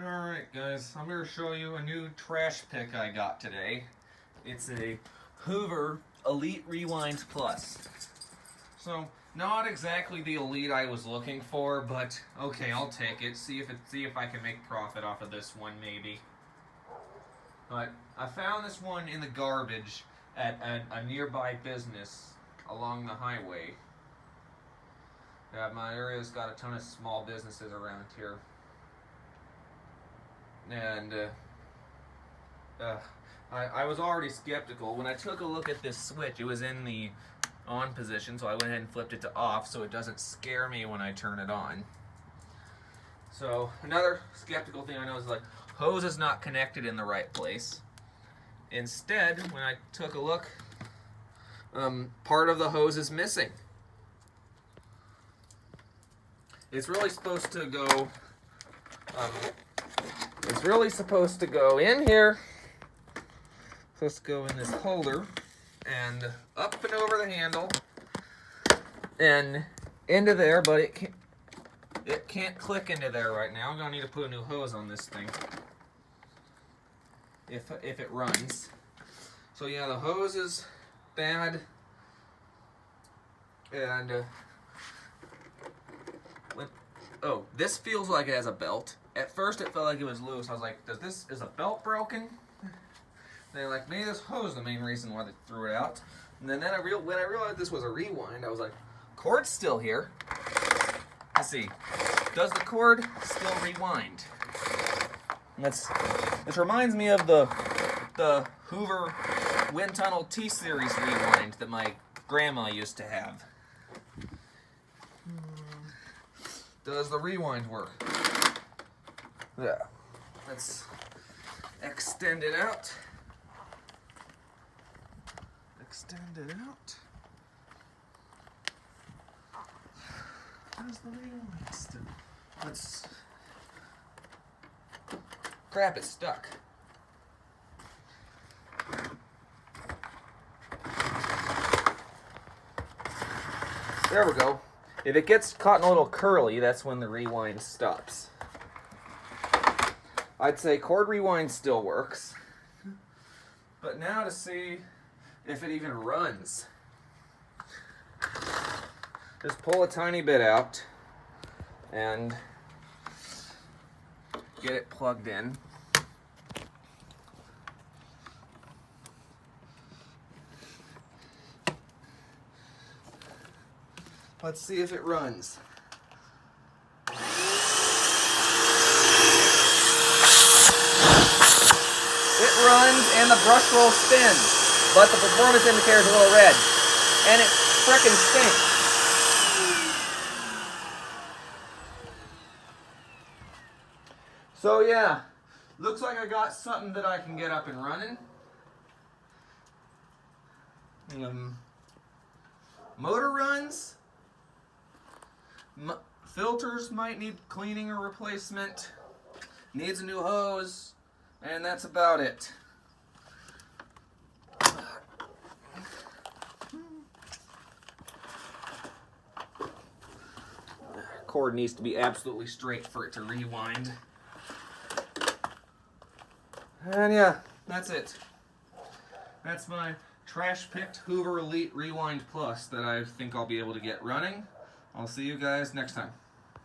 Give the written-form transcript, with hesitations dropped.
Alright guys, I'm going to show you a new trash pick I got today. It's a Hoover Elite Rewind Plus. So, not exactly the Elite I was looking for, but okay, I'll take it. See if I can make profit off of this one maybe. But I found this one in the garbage at a nearby business along the highway. Yeah, my area's got a ton of small businesses around here. And I was already skeptical. When I took a look at this switch, it was in the on position, so I went ahead and flipped it to off so it doesn't scare me when I turn it on. So another skeptical thing I know is like hose is not connected in the right place. Instead, when I took a look, part of the hose is missing. It's really supposed to go in here. It's supposed to go in this holder and up and over the handle and into there, but it can't click into there right now. I'm gonna need to put a new hose on this thing if it runs. So yeah, the hose is bad, and oh, this feels like it has a belt. At first it felt like it was loose. I was like, is a belt broken? They're like, maybe this hose is the main reason why they threw it out. And then when I realized this was a rewind, I was like, cord's still here. Let's see, does the cord still rewind? This reminds me of the Hoover Wind Tunnel T-Series rewind that my grandma used to have. Does the rewind work? Yeah. Let's extend it out. Extend it out. Does the rewind still? Let's. Crap, it's stuck. There we go. If it gets caught in a little curly, that's when the rewind stops. I'd say cord rewind still works. But now to see if it even runs. Just pull a tiny bit out and get it plugged in. Let's see if it runs. It runs and the brush roll spins, but the performance indicator is a little red, and it frickin' stinks. So yeah, looks like I got something that I can get up and running. Motor runs. Filters might need cleaning or replacement. Needs a new hose, and that's about it. Cord needs to be absolutely straight for it to rewind. And yeah, that's it. That's my trash-picked Hoover Elite Rewind Plus that I think I'll be able to get running. I'll see you guys next time.